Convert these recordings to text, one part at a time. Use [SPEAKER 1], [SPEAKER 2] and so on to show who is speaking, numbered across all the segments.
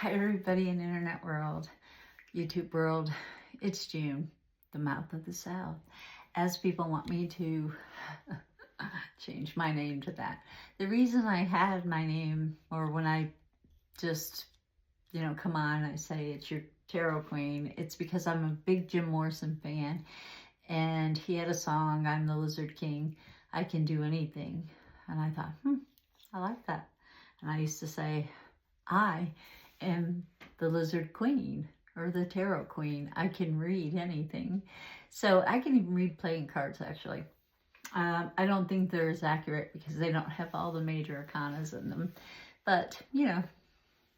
[SPEAKER 1] Hi everybody in internet world, YouTube world. It's June, the mouth of the South. As people want me to change my name to that. The reason I had my name, or when I just, come on, I say it's your tarot queen, it's because I'm a big Jim Morrison fan. And he had a song, I'm the Lizard King, I can do anything. And I thought, I like that. And I used to say, I am the Lizard Queen or the Tarot Queen. I can read anything. So I can even read playing cards, actually. I don't think they're as accurate because they don't have all the major arcanas in them. But,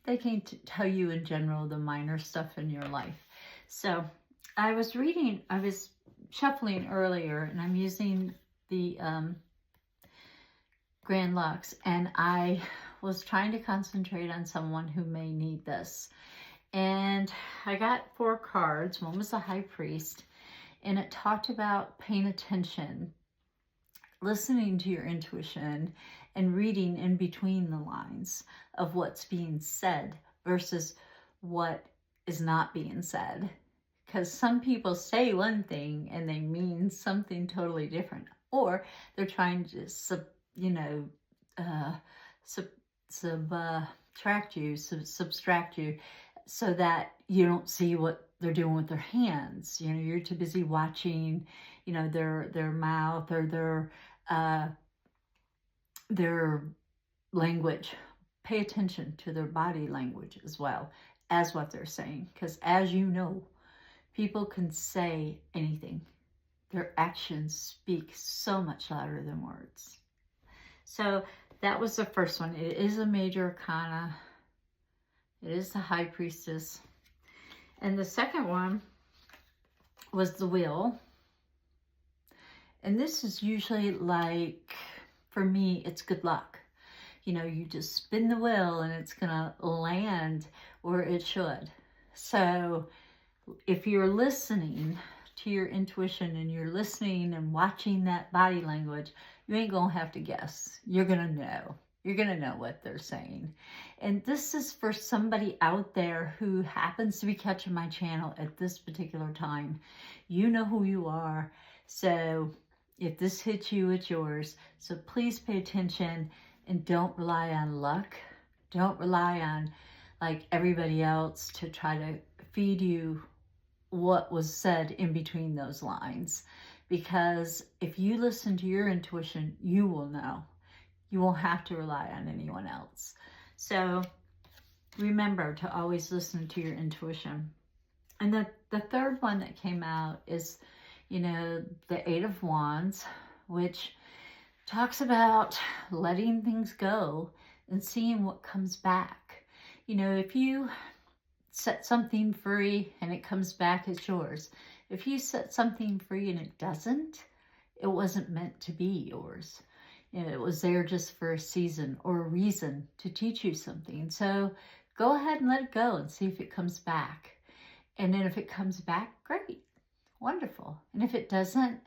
[SPEAKER 1] they can tell you in general the minor stuff in your life. So I was shuffling earlier, and I'm using the Grand Lux, and I was trying to concentrate on someone who may need this. And I got 4 cards. One was the High Priest, and it talked about paying attention, listening to your intuition, and reading in between the lines of what's being said versus what is not being said. Because some people say one thing and they mean something totally different, or they're trying to subtract you so that you don't see what they're doing with their hands. You're too busy watching, their mouth or their language. Pay attention to their body language as well as what they're saying, because as you know, people can say anything. Their actions speak so much louder than words. So that was the first one. It is a major arcana. It is the High Priestess. And the second one was the Wheel. And this is usually like, for me, it's good luck. You just spin the wheel and it's going to land where it should. So if you're listening to your intuition and you're listening and watching that body language, you ain't going to have to guess. You're going to know. You're going to know what they're saying. And this is for somebody out there who happens to be catching my channel at this particular time. You know who you are. So if this hits you, it's yours. So please pay attention and don't rely on luck. Don't rely on like everybody else to try to feed you what was said in between those lines. Because if you listen to your intuition, you will know. You won't have to rely on anyone else. So remember to always listen to your intuition. And the third one that came out is, the 8 of Wands, which talks about letting things go and seeing what comes back. If you set something free and it comes back, it's yours. If you set something free and it doesn't, it wasn't meant to be yours. It was there just for a season or a reason to teach you something. So go ahead and let it go and see if it comes back. And then if it comes back, great, wonderful. And if it doesn't,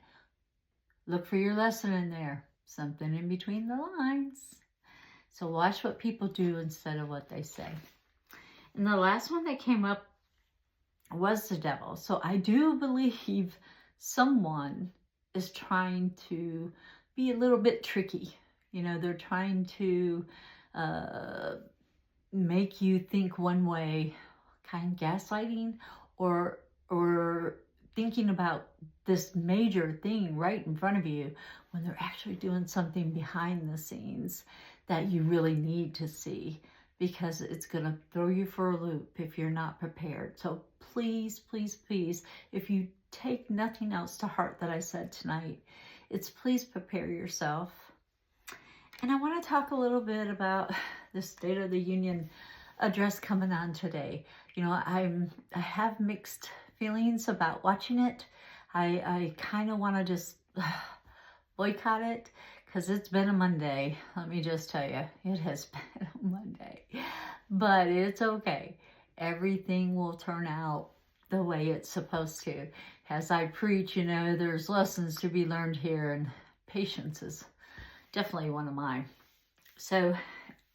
[SPEAKER 1] look for your lesson in there, something in between the lines. So watch what people do instead of what they say. And the last one that came up was the Devil. So I do believe someone is trying to be a little bit tricky. They're trying to make you think one way, kind of gaslighting, or thinking about this major thing right in front of you when they're actually doing something behind the scenes that you really need to see, because it's going to throw you for a loop if you're not prepared. So please, please, please, if you take nothing else to heart that I said tonight, it's please prepare yourself. And I want to talk a little bit about the State of the Union address coming on today. I have mixed feelings about watching it. I kind of want to just boycott it because it's been a Monday. Let me just tell you, it has been a Monday. But it's okay. Everything will turn out the way it's supposed to. As I preach, there's lessons to be learned here, and patience is definitely one of mine. So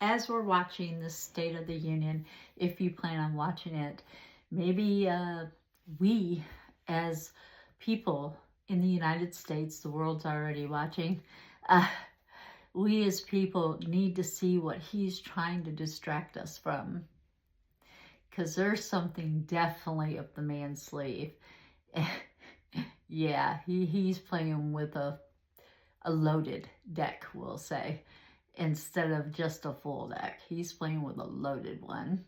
[SPEAKER 1] as we're watching this State of the Union, if you plan on watching it, maybe we as people in the United States, the world's already watching, we as people need to see what he's trying to distract us from. Because there's something definitely up the man's sleeve. Yeah, he's playing with a loaded deck, we'll say, instead of just a full deck. He's playing with a loaded one.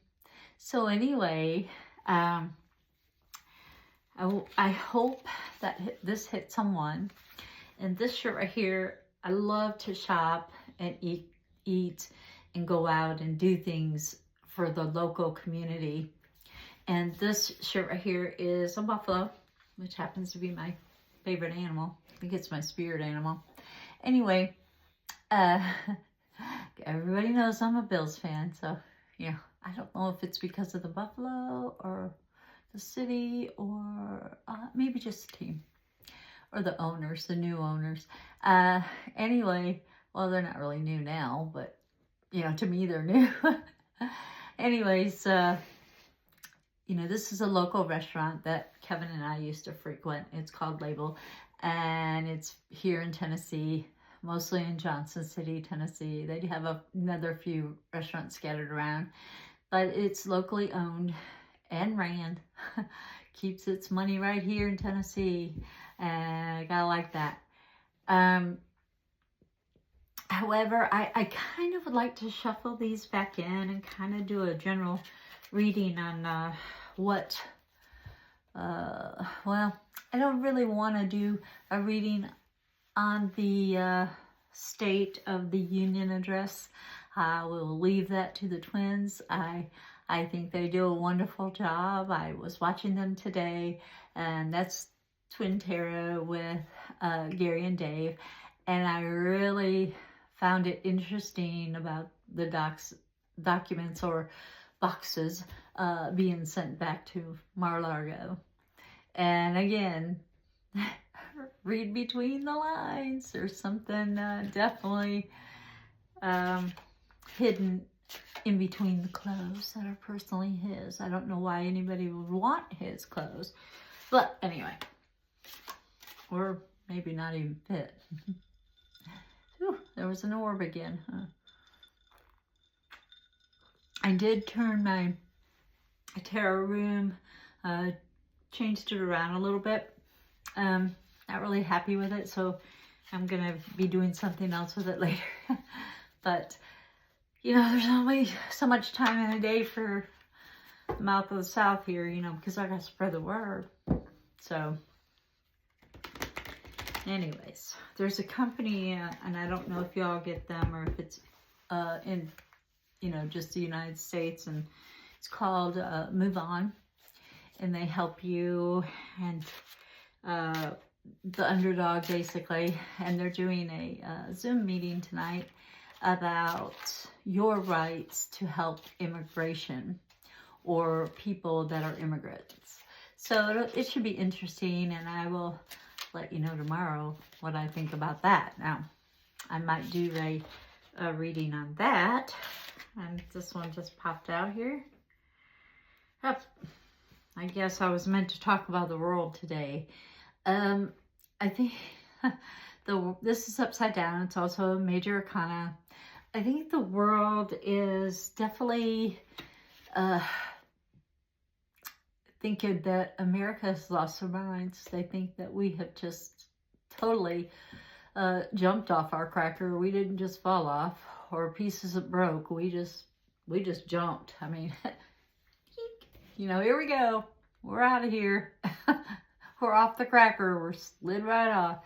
[SPEAKER 1] So anyway, I hope that this hit someone. And this shirt right here, I love to shop and eat and go out and do things for the local community. And this shirt right here is a buffalo, which happens to be my favorite animal. I think it's my spirit animal. Anyway, everybody knows I'm a Bills fan, so yeah, I don't know if it's because of the buffalo or the city or maybe just the team or the owners, the new owners. Anyway, well, they're not really new now, but you know, to me they're new. Anyways, you know, this is a local restaurant that Kevin and I used to frequent. It's called Label, and it's here in Tennessee, mostly in Johnson City, Tennessee. They have another few restaurants scattered around, but it's locally owned and ran. Keeps its money right here in Tennessee, and I gotta like that. However, I kind of would like to shuffle these back in and kind of do a general reading on what, well, I don't really want to do a reading on the State of the Union address. I will leave that to the twins. I think they do a wonderful job. I was watching them today, and that's Twin Tara with Gary and Dave, and I really found it interesting about the documents or boxes being sent back to Mar-a-Lago. And again, read between the lines. There's something definitely hidden in between the clothes that are personally his. I don't know why anybody would want his clothes, but anyway, or maybe not even fit. Whew, there was an orb again, huh? I did turn my tarot room, changed it around a little bit. Not really happy with it, so I'm gonna be doing something else with it later. But you know, there's only so much time in a day for the Mouth of the South here, you know, because I gotta spread the word. So anyways, there's a company, and I don't know if y'all get them or if it's in, you know, just the United States, and it's called Move On, and they help you and the underdog basically, and they're doing a Zoom meeting tonight about your rights to help immigration or people that are immigrants. So it should be interesting, and I will let you know tomorrow what I think about that. Now, I might do a reading on that, and this one just popped out here. Oh, I guess I was meant to talk about the world today. I think this is upside down. It's also a major arcana. I think the world is definitely thinking that America has lost their minds. They think that we have just totally jumped off our cracker. We didn't just fall off, or pieces that broke. We just jumped. I mean, you know, here we go. We're out of here. We're off the cracker. We're slid right off.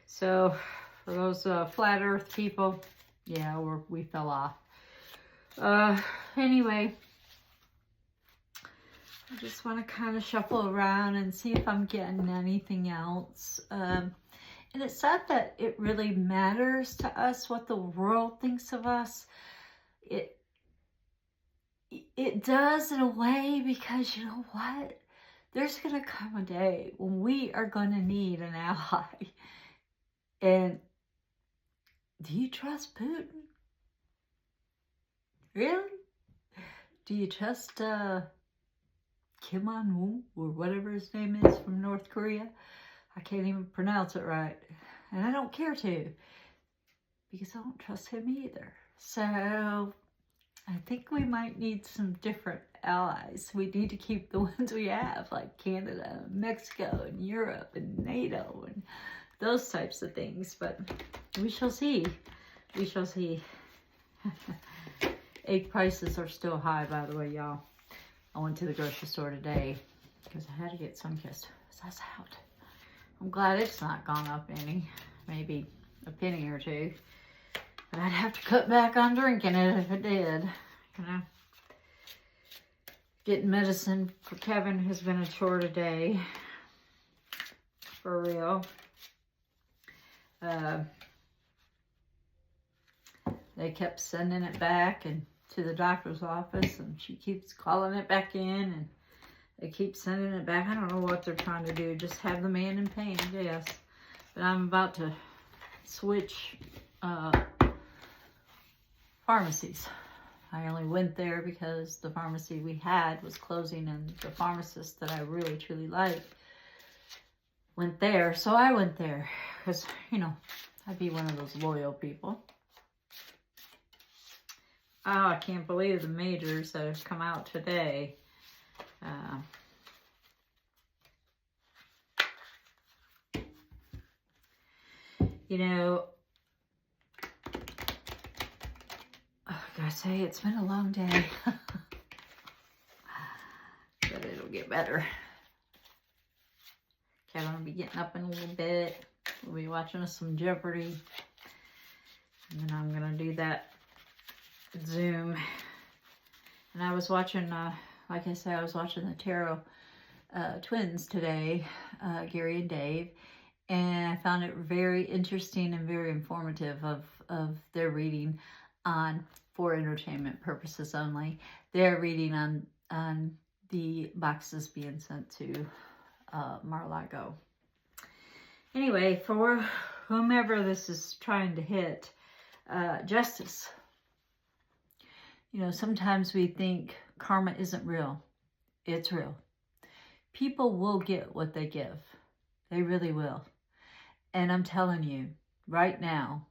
[SPEAKER 1] So for those flat earth people, yeah, we fell off. Anyway, I just want to kind of shuffle around and see if I'm getting anything else. And it's not that it really matters to us what the world thinks of us. It does in a way, because you know what? There's going to come a day when we are going to need an ally. And do you trust Putin? Really? Do you trust Kim On-woo or whatever his name is from North Korea? I can't even pronounce it right. And I don't care to, because I don't trust him either. So I think we might need some different allies. We need to keep the ones we have, like Canada, Mexico, and Europe, and NATO, and those types of things. But we shall see. We shall see. Egg prices are still high, by the way, y'all. I went to the grocery store today because I had to get Sunkist. That's out. I'm glad it's not gone up any. Maybe a penny or two. But I'd have to cut back on drinking it if it did. You know? Getting medicine for Kevin has been a chore today. For real. They kept sending it back and to the doctor's office, and she keeps calling it back in, and they keep sending it back. I don't know what they're trying to do. Just have the man in pain, I guess. But I'm about to switch pharmacies. I only went there because the pharmacy we had was closing, and the pharmacist that I really truly liked went there. So I went there because, you know, I'd be one of those loyal people. Oh, I can't believe the majors that have come out today. You know, I gotta say, it's been a long day. But it'll get better. Kevin will be getting up in a little bit. We'll be watching some Jeopardy. And then I'm gonna do that Zoom. And I was watching, like I said, I was watching the Tarot twins today, Gary and Dave. And I found it very interesting and very informative of their reading on, for entertainment purposes only, their reading on the boxes being sent to Mar-a-Lago. Anyway, for whomever this is trying to hit, justice. You know, sometimes we think karma isn't real. It's real. People will get what they give. They really will. And I'm telling you right now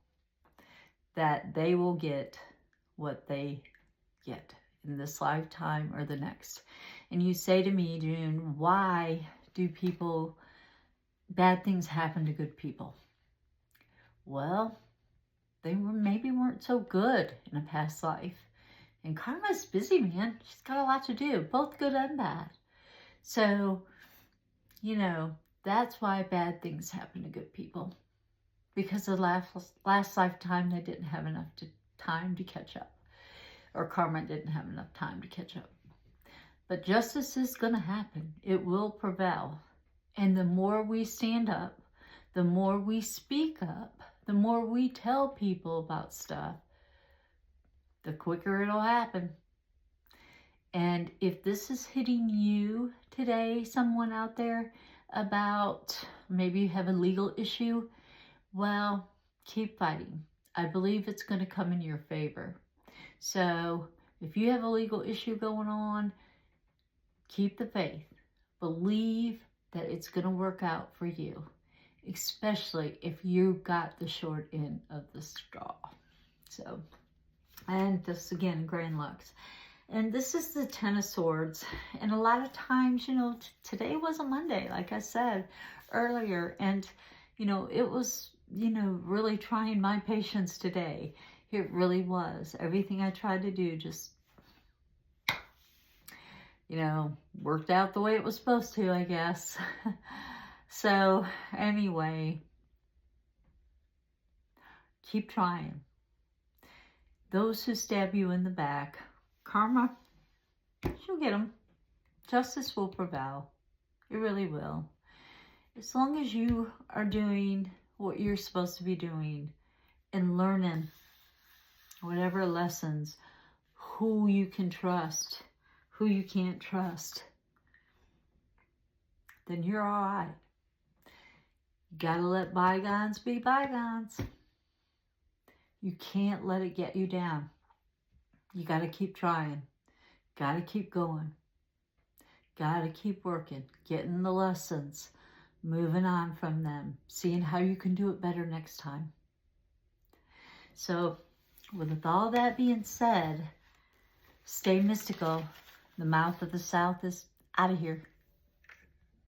[SPEAKER 1] that they will get what they get in this lifetime or the next. And you say to me, June, why do bad things happen to good people? Well, they maybe weren't so good in a past life. And karma's busy, man. She's got a lot to do, both good and bad. So, you know, that's why bad things happen to good people. Because the last lifetime, they didn't have enough time to catch up. Or karma didn't have enough time to catch up. But justice is going to happen. It will prevail. And the more we stand up, the more we speak up, the more we tell people about stuff, the quicker it'll happen. And if this is hitting you today, someone out there, about maybe you have a legal issue, well, keep fighting. I believe it's going to come in your favor. So if you have a legal issue going on, keep the faith. Believe that it's going to work out for you, especially if you got the short end of the straw. So, and this again, Grand Lux. And this is the Ten of Swords. And a lot of times, you know, today was a Monday, like I said earlier. And, you know, it was, you know, really trying my patience today. It really was. Everything I tried to do just, you know, worked out the way it was supposed to, I guess. So, anyway, keep trying. Those who stab you in the back, karma, she'll get them. Justice will prevail. It really will. As long as you are doing what you're supposed to be doing and learning whatever lessons, who you can trust, who you can't trust, then you're all right. You gotta let bygones be bygones. You can't let it get you down. You got to keep trying. Got to keep going. Got to keep working, getting the lessons, moving on from them, seeing how you can do it better next time. So with all that being said, stay mystical. The mouth of the South is out of here.